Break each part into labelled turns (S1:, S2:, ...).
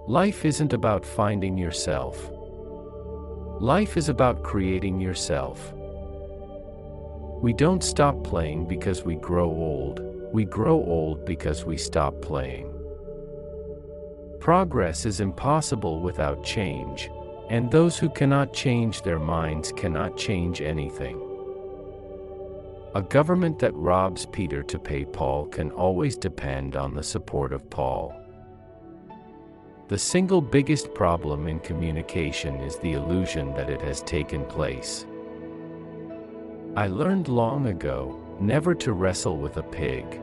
S1: Life isn't about finding yourself. Life is about creating yourself. We don't stop playing because we grow old. We grow old because we stop playing. Progress is impossible without change, and those who cannot change their minds cannot change anything. A government that robs Peter to pay Paul can always depend on the support of Paul. The single biggest problem in communication is the illusion that it has taken place. I learned long ago never to wrestle with a pig.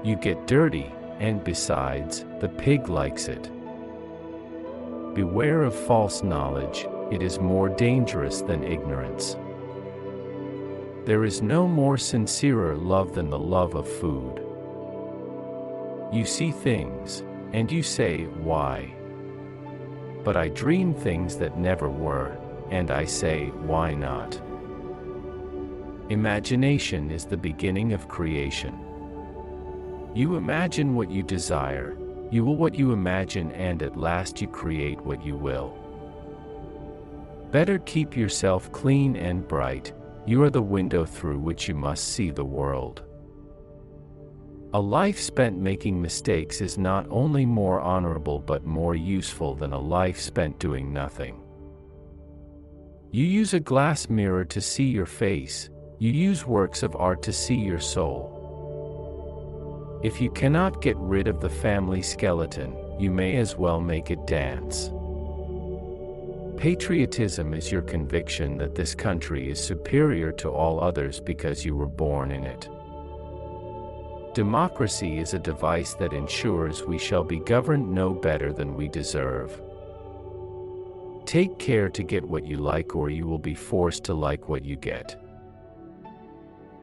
S1: You get dirty, and besides, the pig likes it. Beware of false knowledge, it is more dangerous than ignorance. There is no more sincerer love than the love of food. You see things, and you say, "Why?" But I dream things that never were, and I say, "Why not?" Imagination is the beginning of creation. You imagine what you desire, you will what you imagine, and at last you create what you will. Better keep yourself clean and bright, you are the window through which you must see the world. A life spent making mistakes is not only more honorable but more useful than a life spent doing nothing. You use a glass mirror to see your face, you use works of art to see your soul. If you cannot get rid of the family skeleton, you may as well make it dance. Patriotism is your conviction that this country is superior to all others because you were born in it. Democracy is a device that ensures we shall be governed no better than we deserve. Take care to get what you like, or you will be forced to like what you get.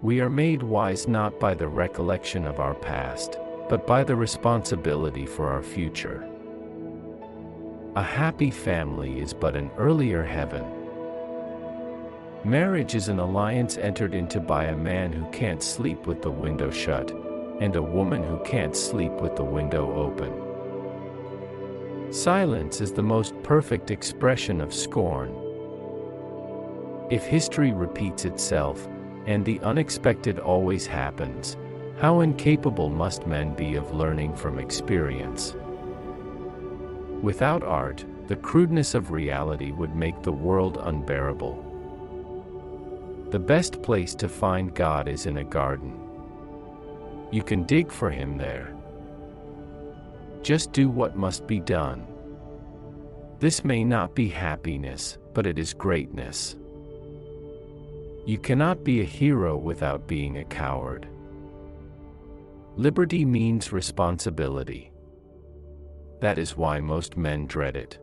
S1: We are made wise not by the recollection of our past, but by the responsibility for our future. A happy family is but an earlier heaven. Marriage is an alliance entered into by a man who can't sleep with the window shut, and a woman who can't sleep with the window open. Silence is the most perfect expression of scorn. If history repeats itself, and the unexpected always happens, how incapable must men be of learning from experience? Without art, the crudeness of reality would make the world unbearable. The best place to find God is in a garden. You can dig for him there. Just do what must be done. This may not be happiness, but it is greatness. You cannot be a hero without being a coward. Liberty means responsibility. That is why most men dread it.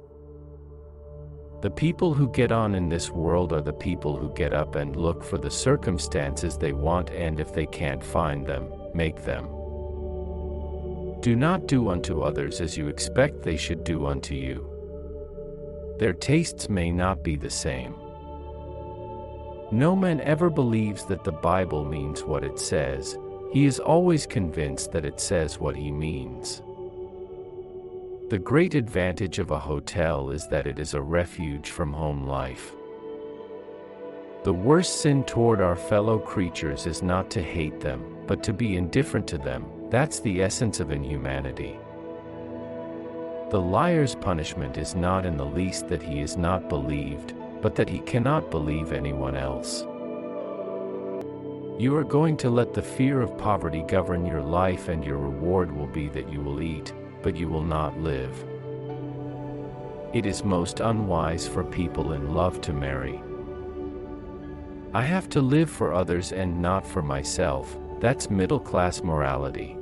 S1: The people who get on in this world are the people who get up and look for the circumstances they want, and if they can't find them, make them. Do not do unto others as you expect they should do unto you. Their tastes may not be the same. No man ever believes that the Bible means what it says. He is always convinced that it says what he means. The great advantage of a hotel is that it is a refuge from home life. The worst sin toward our fellow creatures is not to hate them, but to be indifferent to them. That's the essence of inhumanity. The liar's punishment is not in the least that he is not believed, but that he cannot believe anyone else. You are going to let the fear of poverty govern your life, and your reward will be that you will eat, but you will not live. It is most unwise for people in love to marry. I have to live for others and not for myself. That's middle-class morality.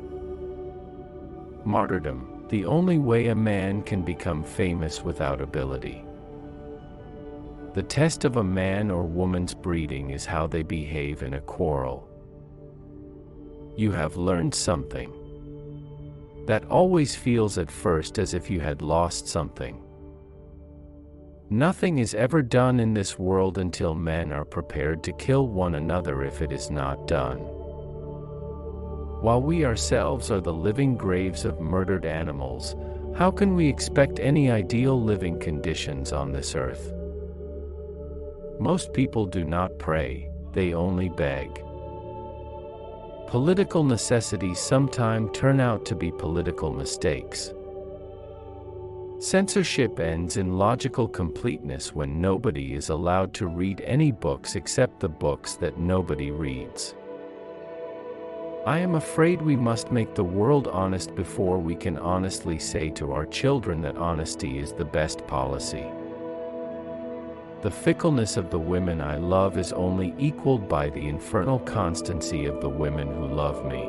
S1: Martyrdom, the only way a man can become famous without ability. The test of a man or woman's breeding is how they behave in a quarrel. You have learned something. That always feels at first as if you had lost something. Nothing is ever done in this world until men are prepared to kill one another if it is not done. While we ourselves are the living graves of murdered animals, How can we expect any ideal living conditions on this earth? Most people do not pray, they only beg. Political necessities sometimes turn out to be political mistakes. Censorship ends in logical completeness when nobody is allowed to read any books except the books that nobody reads. I am afraid we must make the world honest before we can honestly say to our children that honesty is the best policy. The fickleness of the women I love is only equaled by the infernal constancy of the women who love me.